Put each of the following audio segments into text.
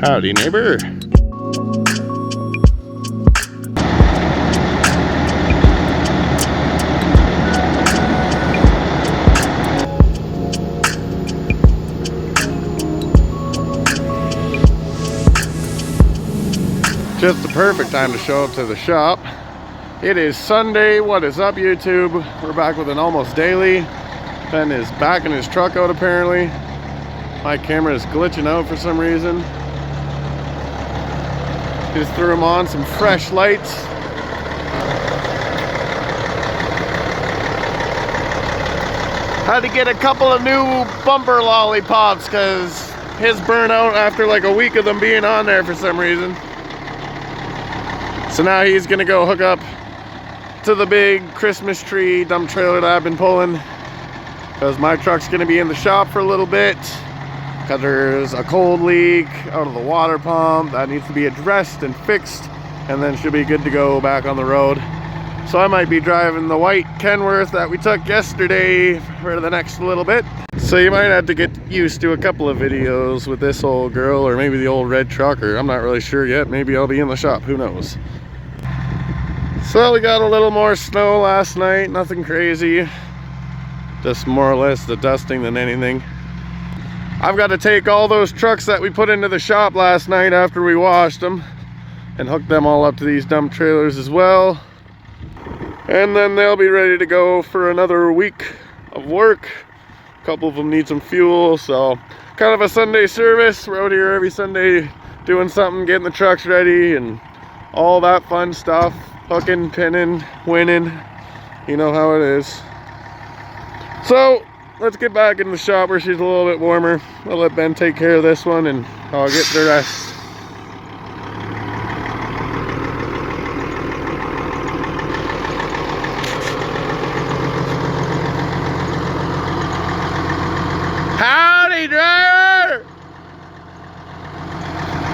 Howdy, neighbor. Just the perfect time to show up to the shop. It is Sunday. What is up, YouTube? We're back with an almost daily. Ben is backing his truck out apparently. My camera is glitching out for some reason. Just threw him on some fresh lights. Had to get a couple of new bumper lollipops because his burnt out after like a week of them being on there for some reason. So now he's gonna go hook up to the big Christmas tree dump trailer that I've been pulling, because my truck's gonna be in the shop for a little bit because there's a cold leak out of the water pump that needs to be addressed and fixed, and then she'll be good to go back on the road. So I might be driving the white Kenworth that we took yesterday for the next little bit. So you might have to get used to a couple of videos with this old girl, or maybe the old red truck, or I'm not really sure yet. Maybe I'll be in the shop, who knows. So we got a little more snow last night, nothing crazy. Just more or less the dusting than anything. I've got to take all those trucks that we put into the shop last night after we washed them and hook them all up to these dump trailers as well. And then they'll be ready to go for another week of work. A couple of them need some fuel, so kind of a Sunday service. We're out here every Sunday doing something, getting the trucks ready and all that fun stuff. Hooking, pinning, winning, you know how it is. So let's get back in the shop where she's a little bit warmer. I'll let Ben take care of this one and I'll get the rest. Howdy, driver!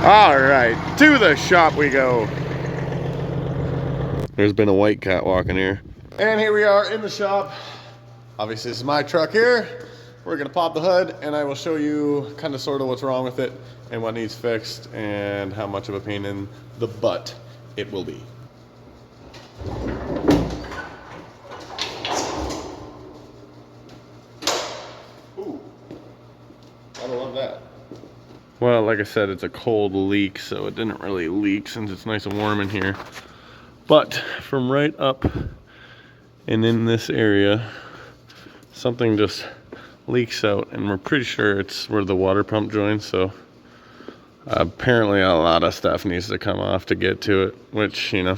All right, to the shop we go. There's been a white cat walking here. And here we are in the shop. Obviously this is my truck here. We're gonna pop the hood and I will show you kind of sort of what's wrong with it and what needs fixed and how much of a pain in the butt it will be. Ooh, I love that. Well, like I said, it's a cold leak, so it didn't really leak since it's nice and warm in here. But from right up and in this area, something just leaks out, and we're pretty sure it's where the water pump joins. So apparently a lot of stuff needs to come off to get to it, which, you know,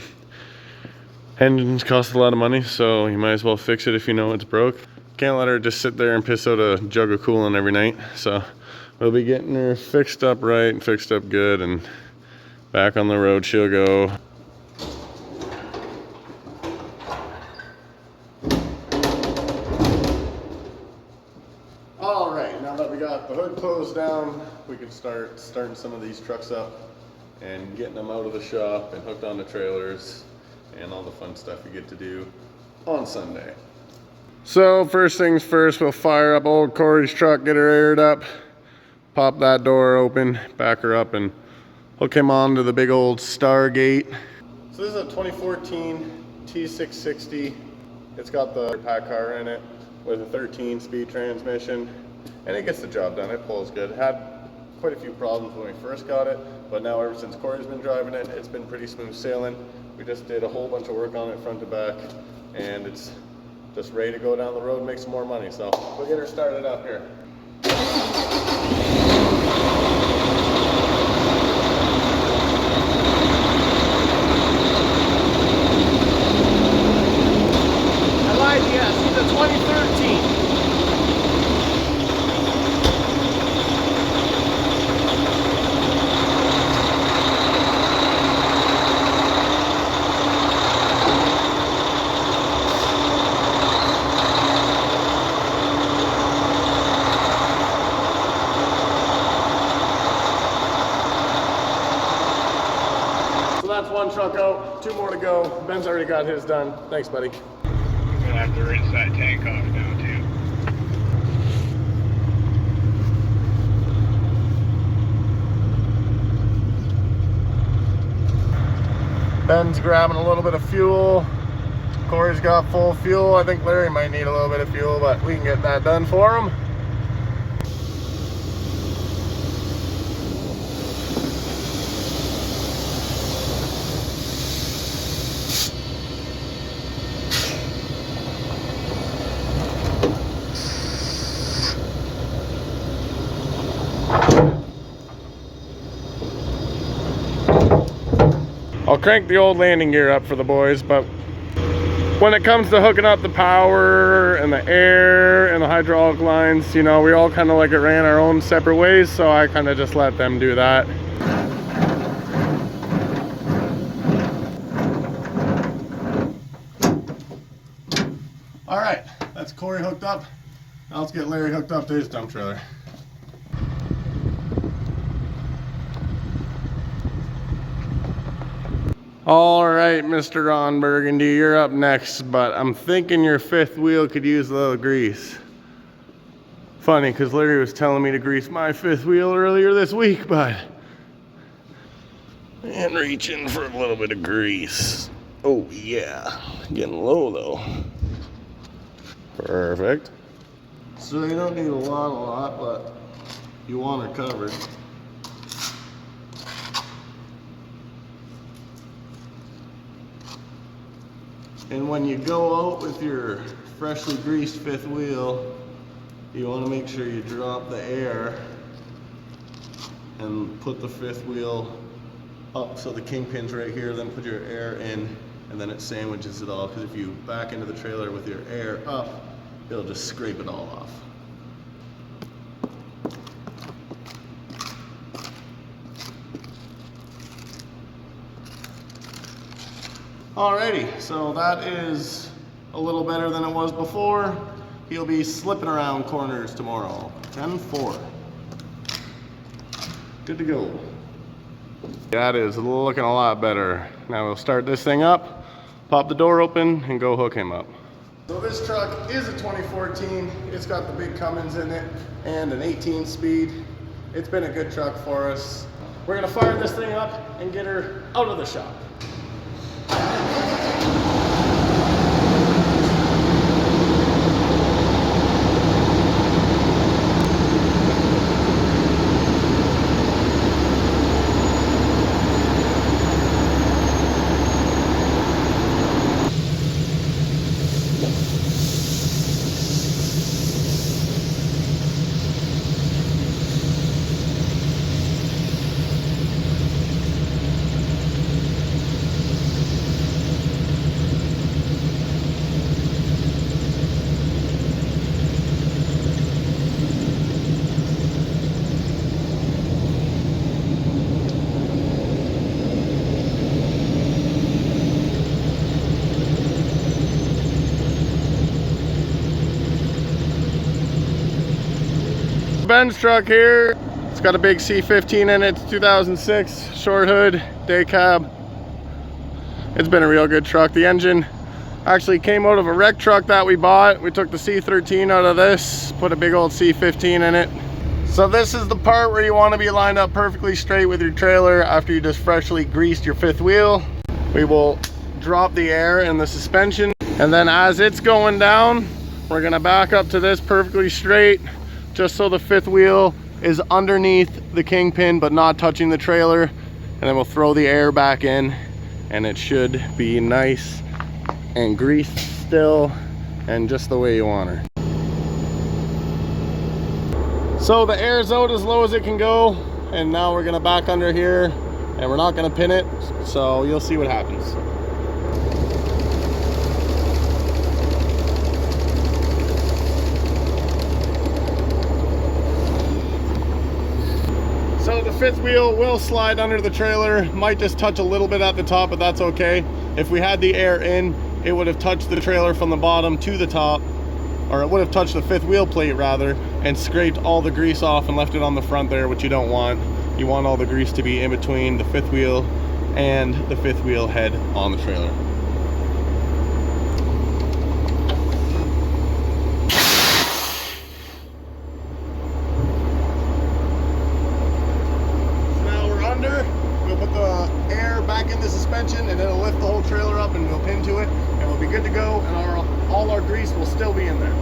engines cost a lot of money, so you might as well fix it if you know it's broke. Can't let her just sit there and piss out a jug of coolant every night. So we'll be getting her fixed up right and fixed up good, and back on the road she'll go. The hood closed down, we can start starting some of these trucks up and getting them out of the shop and hooked on the trailers and all the fun stuff you get to do on Sunday. So first things first, we'll fire up old Corey's truck, get her aired up, pop that door open, back her up, and hook him onto the big old Stargate. So this is a 2014 T660. It's got the pack car in it with a 13-speed transmission. And it gets the job done. It pulls good. Had quite a few problems when we first got it, but now ever since Corey's been driving it, it's been pretty smooth sailing. We just did a whole bunch of work on it front to back, and it's just ready to go down the road and make some more money. So we'll get her started up here. I lied, yes, it's a 2013. That's one truck out, 2 more to go. Ben's already got his done. Thanks, buddy. I'm gonna have to rinse that tank off now too. Ben's grabbing a little bit of fuel. Corey's got full fuel. I think Larry might need a little bit of fuel, but we can get that done for him. I'll crank the old landing gear up for the boys, but when it comes to hooking up the power and the air and the hydraulic lines, you know, we all kind of like it ran our own separate ways, so I kind of just let them do that. All right, that's Corey hooked up. Now let's get Larry hooked up to his dump trailer. All right, Mr. Ron Burgundy, you're up next, but I'm thinking your fifth wheel could use a little grease. Funny, because Larry was telling me to grease my fifth wheel earlier this week, but and reaching for a little bit of grease. Oh yeah, getting low though. Perfect. So you don't need a lot, but you want it covered. And when you go out with your freshly greased fifth wheel, you want to make sure you drop the air and put the fifth wheel up so the kingpin's right here, then put your air in, and then it sandwiches it all, because if you back into the trailer with your air up, it'll just scrape it all off. Alrighty, so that is a little better than it was before. He'll be slipping around corners tomorrow. 10-4. Good to go. That is looking a lot better. Now we'll start this thing up, pop the door open, and go hook him up. So this truck is a 2014. It's got the big Cummins in it and an 18 speed. It's been a good truck for us. We're gonna fire this thing up and get her out of the shop. Ben's truck here. It's got a big C15 in it. It's 2006 short hood day cab. It's been a real good truck. The engine actually came out of a wreck truck that we bought. We took the C13 out of this, put a big old C15 in it. So this is the part where you want to be lined up perfectly straight with your trailer after you just freshly greased your fifth wheel. We will drop the air in the suspension, and then as it's going down, we're gonna back up to this perfectly straight, just so the fifth wheel is underneath the kingpin but not touching the trailer, and then we'll throw the air back in, and it should be nice and greased still and just the way you want her. So the air's out as low as it can go, and now we're gonna back under here, and we're not gonna pin it, so you'll see what happens. So the fifth wheel will slide under the trailer, might just touch a little bit at the top, but that's okay. If we had the air in, it would have touched the trailer from the bottom to the top, or it would have touched the fifth wheel plate rather, and scraped all the grease off and left it on the front there, which you don't want. You want all the grease to be in between the fifth wheel and the fifth wheel head on the trailer. suspension, and it'll lift the whole trailer up and we'll pin to it, and we'll be good to go, and all our grease will still be in there.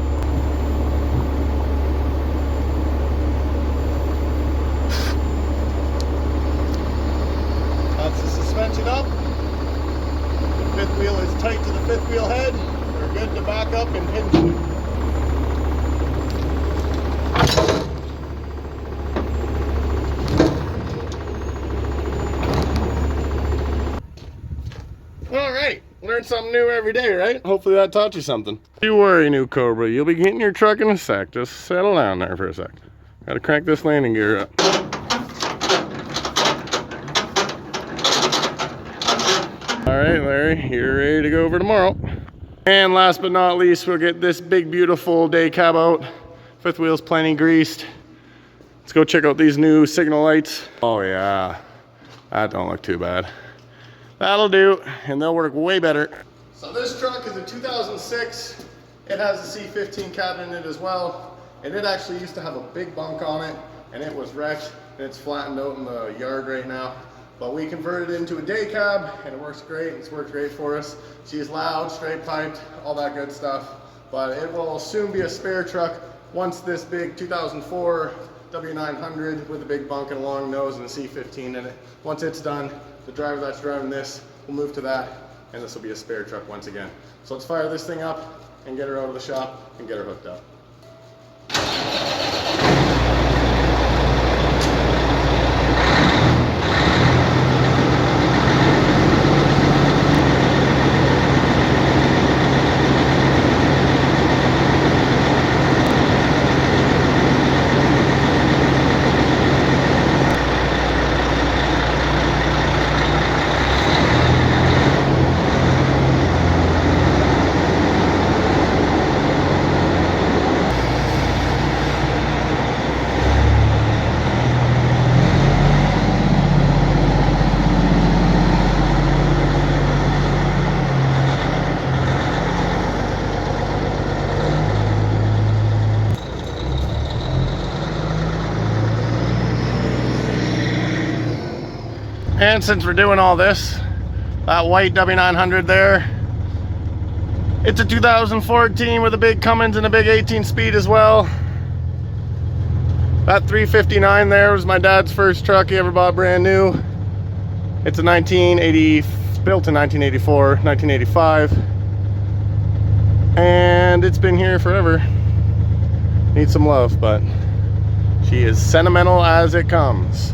That's the suspension up. The fifth wheel is tight to the fifth wheel head. We're good to back up and pin to it. Alright, learn something new every day, right? Hopefully that taught you something. Don't you worry, new Cobra, you'll be getting your truck in a sec. Just settle down there for a sec. Gotta crank this landing gear up. Alright, Larry, you're ready to go over tomorrow. And last but not least, we'll get this big, beautiful day cab out. Fifth wheel's plenty greased. Let's go check out these new signal lights. Oh yeah, that don't look too bad. That'll do, and they'll work way better. So this truck is a 2006. It has a C15 cab in it as well. And it actually used to have a big bunk on it, and it was wrecked, and it's flattened out in the yard right now. But we converted it into a day cab, and it works great. It's worked great for us. She's loud, straight piped, all that good stuff. But it will soon be a spare truck once this big 2004 W900 with a big bunk and a long nose and a C15 in it. Once it's done, the driver that's driving this will move to that, and this will be a spare truck once again. So let's fire this thing up and get her out of the shop and get her hooked up. And since we're doing all this, that white W900 there, it's a 2014 with a big Cummins and a big 18 speed as well. That 359 there was my dad's first truck he ever bought brand new. It's a 1980, built in 1984, 1985. And it's been here forever. Needs some love, but she is sentimental as it comes.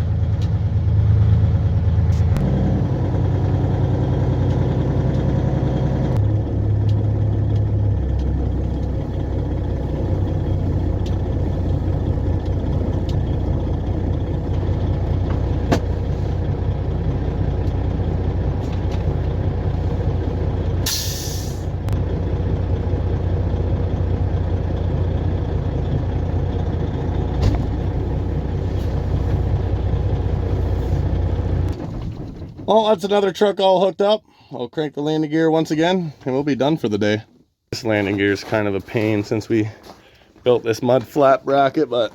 Well, that's another truck all hooked up. I'll crank the landing gear once again and we'll be done for the day. This landing gear is kind of a pain since we built this mud flat bracket, but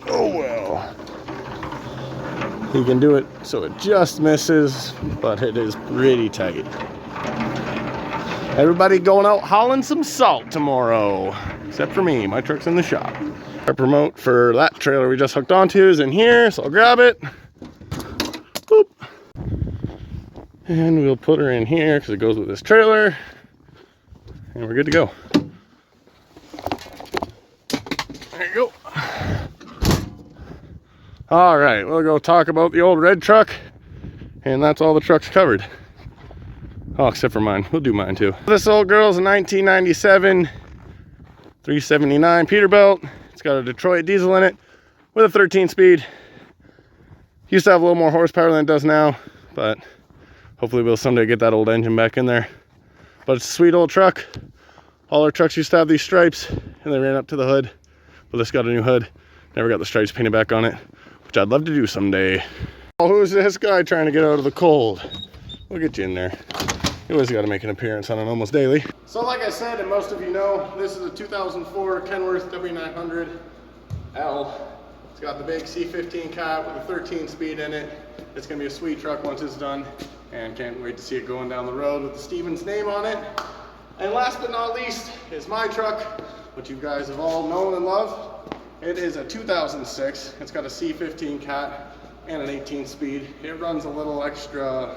oh well. You can do it so it just misses, but it is pretty tight. Everybody going out hauling some salt tomorrow, except for me. My truck's in the shop. Our promote for that trailer we just hooked onto is in here, so I'll grab it. Boop. And we'll put her in here because it goes with this trailer. And we're good to go. There you go. All right, we'll go talk about the old red truck. And that's all the trucks covered. Oh, except for mine. We'll do mine too. This old girl's a 1997 379 Peterbilt. It's got a Detroit diesel in it with a 13 speed. Used to have a little more horsepower than it does now, but hopefully we'll someday get that old engine back in there. But it's a sweet old truck. All our trucks used to have these stripes and they ran up to the hood. Well, this got a new hood. Never got the stripes painted back on it, which I'd love to do someday. Oh, who's this guy trying to get out of the cold? We'll get you in there. You always got to make an appearance on it almost daily. So like I said, and most of you know, this is a 2004 Kenworth W900L. It's got the big C15 cat with a 13 speed in it. It's gonna be a sweet truck once it's done, and can't wait to see it going down the road with the Stevens name on it. And last but not least is my truck, which you guys have all known and loved. It is a 2006. It's got a C15 cat and an 18 speed. It runs a little extra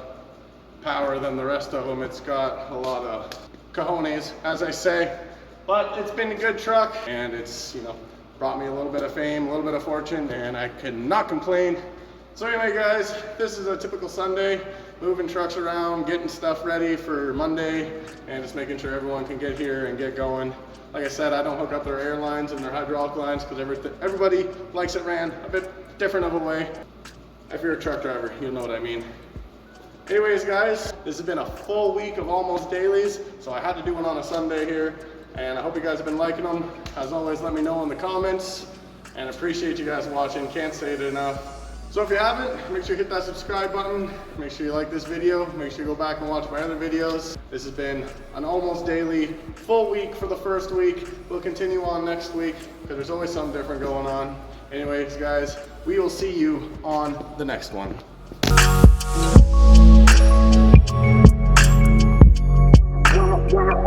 power than the rest of them. It's got a lot of cojones, as I say, but it's been a good truck, and it's, you know, brought me a little bit of fame, a little bit of fortune, and I cannot complain. So anyway, guys, this is a typical Sunday, moving trucks around, getting stuff ready for Monday, and just making sure everyone can get here and get going. Like I said, I don't hook up their air lines and their hydraulic lines because everybody likes it ran a bit different of a way. If you're a truck driver, you'll know what I mean. Anyways, guys, this has been a full week of almost dailies, so I had to do one on a Sunday here, and I hope you guys have been liking them. As always, let me know in the comments, and appreciate you guys watching. Can't say it enough. So if you haven't, make sure you hit that subscribe button. Make sure you like this video. Make sure you go back and watch my other videos. This has been an almost daily, full week for the first week. We'll continue on next week because there's always something different going on. Anyways, guys, we will see you on the next one. Wow.